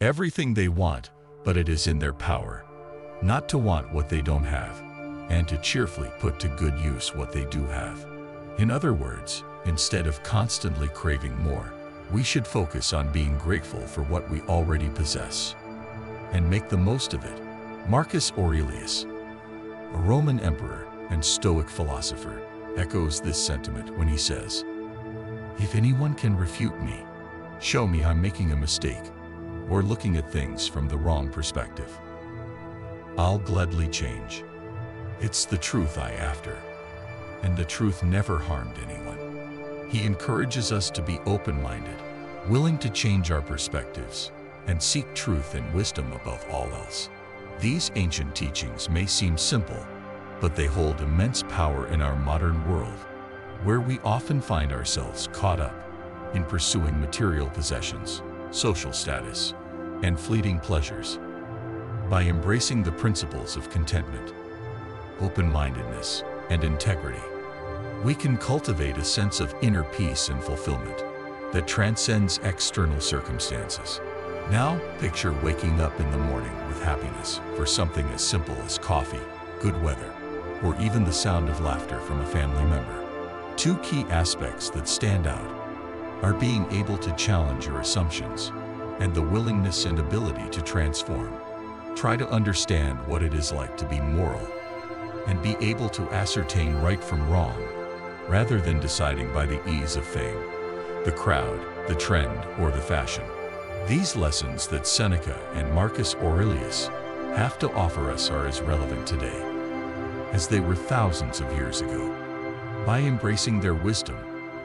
everything they want, but it is in their power not to want what they don't have, and to cheerfully put to good use what they do have. In other words, instead of constantly craving more, we should focus on being grateful for what we already possess and make the most of it. Marcus Aurelius, a Roman emperor and Stoic philosopher, echoes this sentiment when he says, "If anyone can refute me, show me I'm making a mistake or looking at things from the wrong perspective. I'll gladly change. It's the truth I after, and the truth never harmed anyone." He encourages us to be open-minded, willing to change our perspectives, and seek truth and wisdom above all else. These ancient teachings may seem simple, but they hold immense power in our modern world, where we often find ourselves caught up in pursuing material possessions, social status, and fleeting pleasures. By embracing the principles of contentment, open-mindedness, and integrity, we can cultivate a sense of inner peace and fulfillment that transcends external circumstances. Now, picture waking up in the morning with happiness for something as simple as coffee, good weather, or even the sound of laughter from a family member. Two key aspects that stand out are being able to challenge your assumptions and the willingness and ability to transform. Try to understand what it is like to be moral and be able to ascertain right from wrong, rather than deciding by the ease of fame, the crowd, the trend, or the fashion. These lessons that Seneca and Marcus Aurelius have to offer us are as relevant today as they were thousands of years ago. By embracing their wisdom,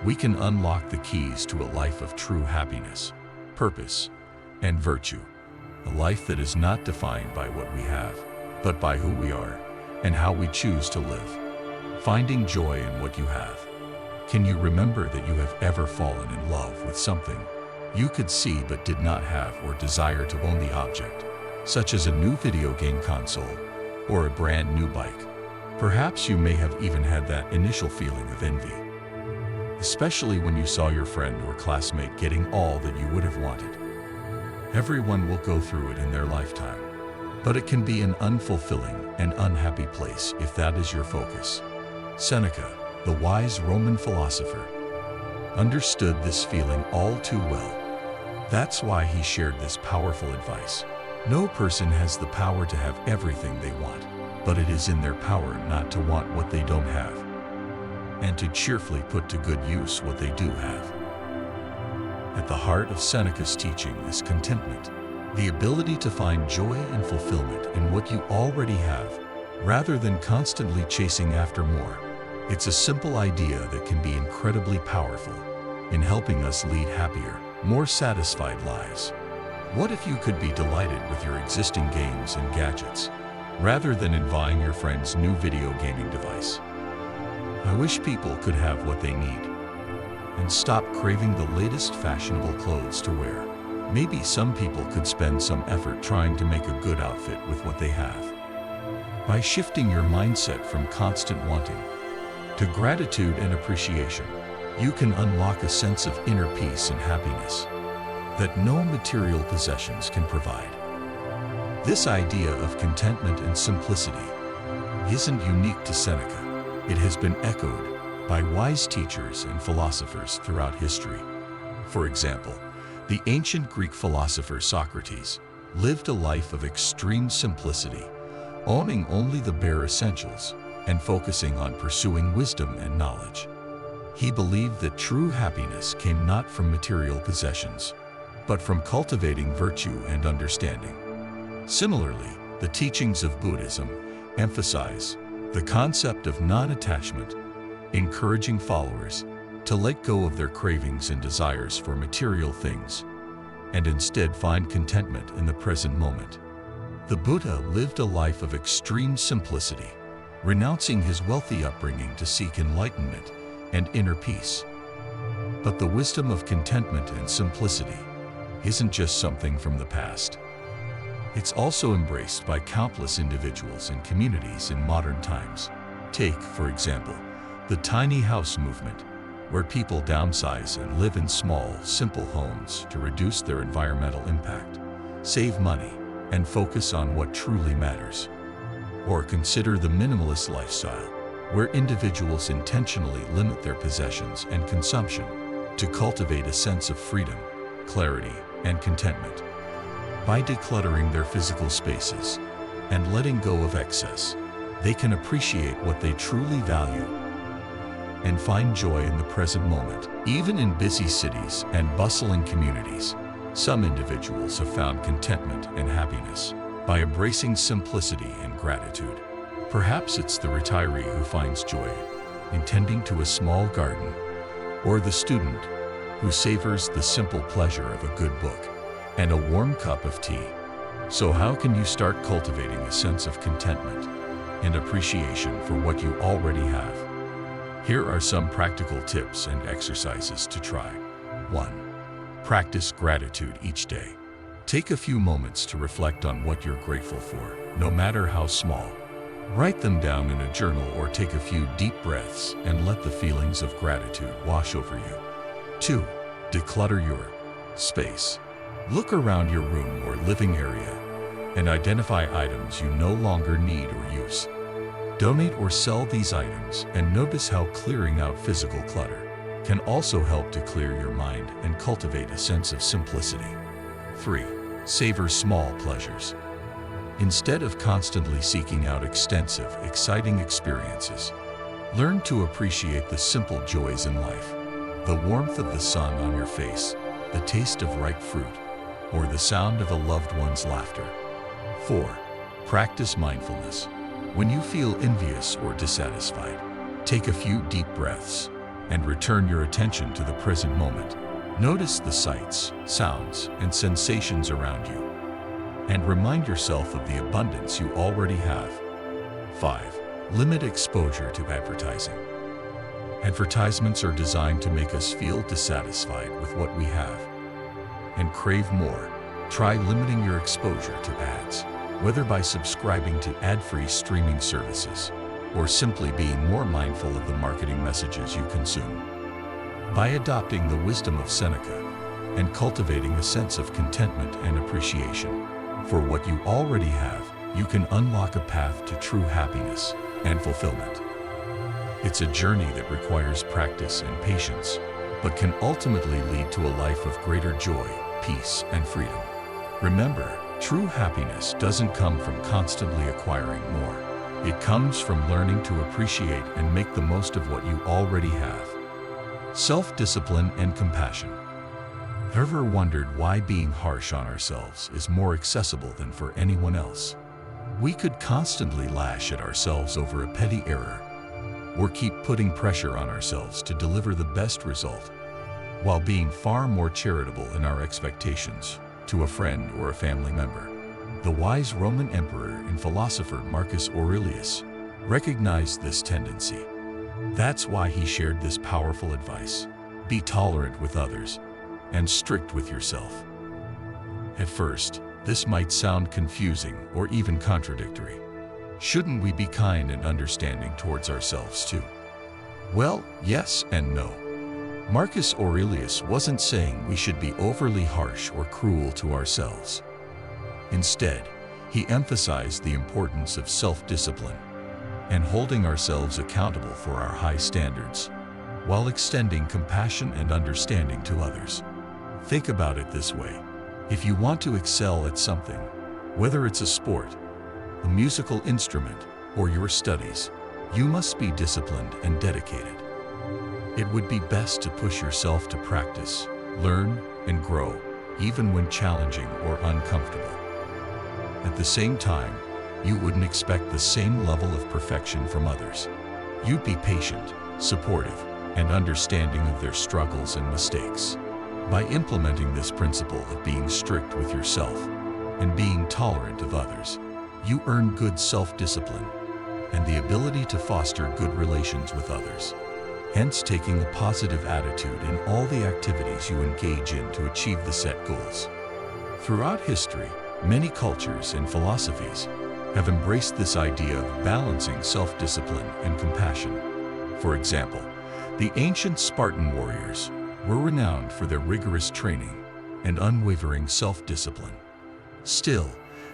we can unlock the keys to a life of true happiness, purpose, and virtue. A life that is not defined by what we have, but by who we are and how we choose to live. Finding joy in what you have. Can you remember that you have ever fallen in love with something you could see but did not have or desire to own the object, such as a new video game console or a brand new bike? Perhaps you may have even had that initial feeling of envy, especially when you saw your friend or classmate getting all that you would have wanted. Everyone will go through it in their lifetime, but it can be an unfulfilling and unhappy place if that is your focus. Seneca, the wise Roman philosopher, understood this feeling all too well. That's why he shared this powerful advice. No person has the power to have everything they want, but it is in their power not to want what they don't have, and to cheerfully put to good use what they do have. At the heart of Seneca's teaching is contentment, the ability to find joy and fulfillment in what you already have, rather than constantly chasing after more. It's a simple idea that can be incredibly powerful in helping us lead happier, more satisfied lives. What if you could be delighted with your existing games and gadgets, rather than in buying your friend's new video gaming device? I wish people could have what they need and stop craving the latest fashionable clothes to wear. Maybe some people could spend some effort trying to make a good outfit with what they have. By shifting your mindset from constant wanting to gratitude and appreciation, you can unlock a sense of inner peace and happiness that no material possessions can provide. This idea of contentment and simplicity isn't unique to Seneca. It has been echoed by wise teachers and philosophers throughout history. For example, the ancient Greek philosopher Socrates lived a life of extreme simplicity, owning only the bare essentials and focusing on pursuing wisdom and knowledge. He believed that true happiness came not from material possessions, but from cultivating virtue and understanding. Similarly, the teachings of Buddhism emphasize the concept of non-attachment, encouraging followers to let go of their cravings and desires for material things, and instead find contentment in the present moment. The Buddha lived a life of extreme simplicity, renouncing his wealthy upbringing to seek enlightenment and inner peace. But the wisdom of contentment and simplicity isn't just something from the past. It's also embraced by countless individuals and communities in modern times. Take, for example, the tiny house movement, where people downsize and live in small, simple homes to reduce their environmental impact. save money, and focus on what truly matters. Or consider the minimalist lifestyle, where individuals intentionally limit their possessions and consumption to cultivate a sense of freedom, clarity, and contentment. By decluttering their physical spaces and letting go of excess, they can appreciate what they truly value and find joy in the present moment. Even in busy cities and bustling communities, some individuals have found contentment and happiness by embracing simplicity and gratitude. Perhaps it's the retiree who finds joy in tending to a small garden, or the student who savors the simple pleasure of a good book and a warm cup of tea. So how can you start cultivating a sense of contentment and appreciation for what you already have? Here are some practical tips and exercises to try. 1. Practice gratitude each day. Take a few moments to reflect on what you're grateful for, no matter how small. Write them down in a journal or take a few deep breaths and let the feelings of gratitude wash over you. 2. Declutter your space. Look around your room or living area and identify items you no longer need or use. Donate or sell these items and notice how clearing out physical clutter can also help to clear your mind and cultivate a sense of simplicity. 3. Savor small pleasures. Instead of constantly seeking out extensive, exciting experiences, learn to appreciate the simple joys in life. The warmth of the sun on your face, the taste of ripe fruit, or the sound of a loved one's laughter. 4. Practice mindfulness. When you feel envious or dissatisfied, take a few deep breaths and return your attention to the present moment. Notice the sights, sounds, and sensations around you, and remind yourself of the abundance you already have. 5. Limit exposure to advertising. Advertisements are designed to make us feel dissatisfied with what we have and crave more. Try limiting your exposure to ads, whether by subscribing to ad-free streaming services or simply being more mindful of the marketing messages you consume. By adopting the wisdom of Seneca and cultivating a sense of contentment and appreciation for what you already have, you can unlock a path to true happiness and fulfillment. It's a journey that requires practice and patience, but can ultimately lead to a life of greater joy, peace, and freedom. Remember, true happiness doesn't come from constantly acquiring more. It comes from learning to appreciate and make the most of what you already have. Self-discipline and compassion. Ever wondered why being harsh on ourselves is more accessible than for anyone else? We could constantly lash at ourselves over a petty error, or keep putting pressure on ourselves to deliver the best result, while being far more charitable in our expectations to a friend or a family member. The wise Roman emperor and philosopher Marcus Aurelius recognized this tendency. That's why he shared this powerful advice: be tolerant with others and strict with yourself. At first, this might sound confusing or even contradictory. Shouldn't we be kind and understanding towards ourselves too? Well, yes and no. Marcus Aurelius wasn't saying we should be overly harsh or cruel to ourselves. Instead, he emphasized the importance of self-discipline and holding ourselves accountable for our high standards, while extending compassion and understanding to others. Think about it this way: if you want to excel at something, whether it's a sport, a musical instrument, or your studies, you must be disciplined and dedicated. It would be best to push yourself to practice, learn, and grow, even when challenging or uncomfortable. At the same time, you wouldn't expect the same level of perfection from others. You'd be patient, supportive, and understanding of their struggles and mistakes. By implementing this principle of being strict with yourself and being tolerant of others, you earn good self-discipline and the ability to foster good relations with others, hence taking a positive attitude in all the activities you engage in to achieve the set goals. Throughout history, many cultures and philosophies have embraced this idea of balancing self-discipline and compassion. For example, the ancient Spartan warriors were renowned for their rigorous training and unwavering self-discipline. Still,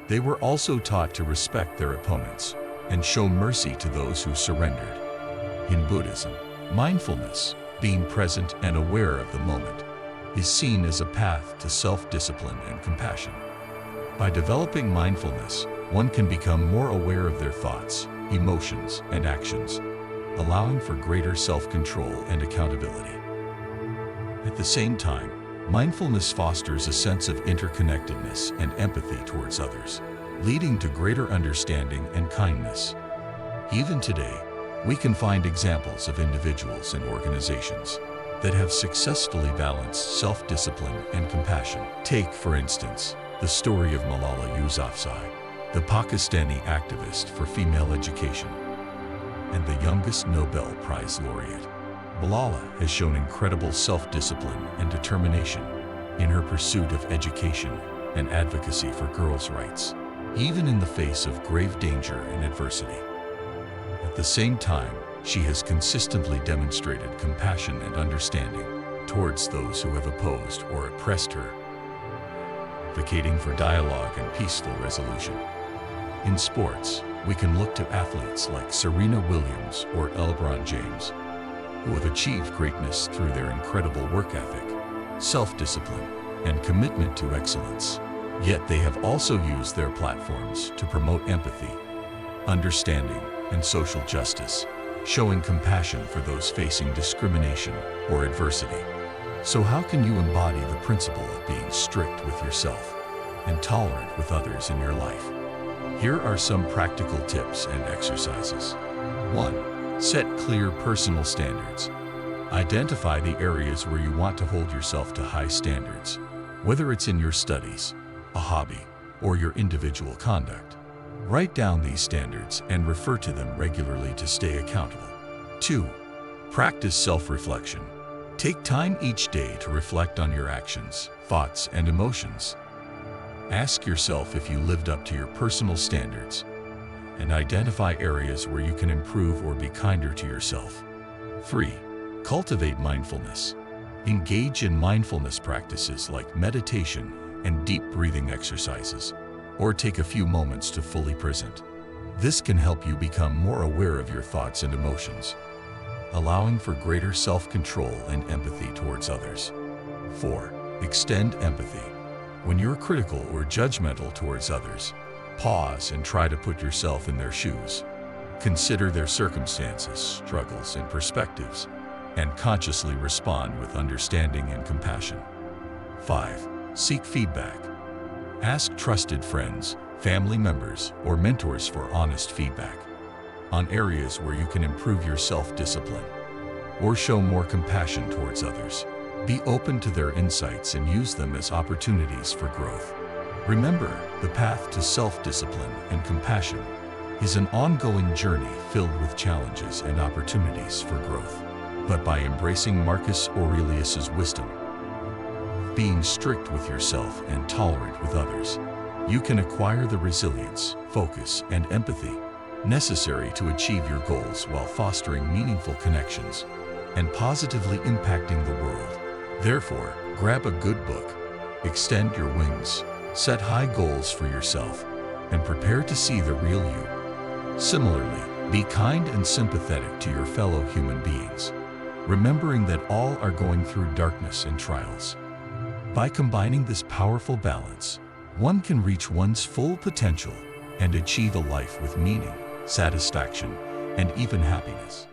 they were also taught to respect their opponents and show mercy to those who surrendered. In Buddhism, mindfulness, being present and aware of the moment, is seen as a path to self-discipline and compassion. By developing mindfulness, one can become more aware of their thoughts, emotions, and actions, allowing for greater self-control and accountability. At the same time, mindfulness fosters a sense of interconnectedness and empathy towards others, leading to greater understanding and kindness. Even today, we can find examples of individuals and organizations that have successfully balanced self-discipline and compassion. Take, for instance, the story of Malala Yousafzai, the Pakistani activist for female education and the youngest Nobel Prize laureate. Malala has shown incredible self-discipline and determination in her pursuit of education and advocacy for girls' rights, even in the face of grave danger and adversity. At the same time, she has consistently demonstrated compassion and understanding towards those who have opposed or oppressed her, advocating for dialogue and peaceful resolution. In sports, we can look to athletes like Serena Williams or LeBron James, who have achieved greatness through their incredible work ethic, self-discipline, and commitment to excellence. Yet they have also used their platforms to promote empathy, understanding, and social justice, showing compassion for those facing discrimination or adversity. So how can you embody the principle of being strict with yourself and tolerant with others in your life? Here are some practical tips and exercises. 1. Set clear personal standards. Identify the areas where you want to hold yourself to high standards, whether it's in your studies, a hobby, or your individual conduct. Write down these standards and refer to them regularly to stay accountable. 2. Practice self-reflection. Take time each day to reflect on your actions, thoughts, and emotions. Ask yourself if you lived up to your personal standards, and identify areas where you can improve or be kinder to yourself. 3. Cultivate mindfulness. Engage in mindfulness practices like meditation and deep breathing exercises, or take a few moments to fully present. This can help you become more aware of your thoughts and emotions, allowing for greater self-control and empathy towards others. 4. Extend empathy. When you're critical or judgmental towards others, pause and try to put yourself in their shoes. Consider their circumstances, struggles, and perspectives, and consciously respond with understanding and compassion. 5. Seek feedback. Ask trusted friends, family members, or mentors for honest feedback on areas where you can improve your self-discipline or show more compassion towards others. Be open to their insights and use them as opportunities for growth. Remember, the path to self-discipline and compassion is an ongoing journey filled with challenges and opportunities for growth. But by embracing Marcus Aurelius's wisdom, being strict with yourself and tolerant with others, you can acquire the resilience, focus, and empathy necessary to achieve your goals while fostering meaningful connections and positively impacting the world. Therefore, grab a good book, extend your wings, set high goals for yourself, and prepare to see the real you. Similarly, be kind and sympathetic to your fellow human beings, remembering that all are going through darkness and trials. By combining this powerful balance, one can reach one's full potential and achieve a life with meaning, satisfaction, and even happiness.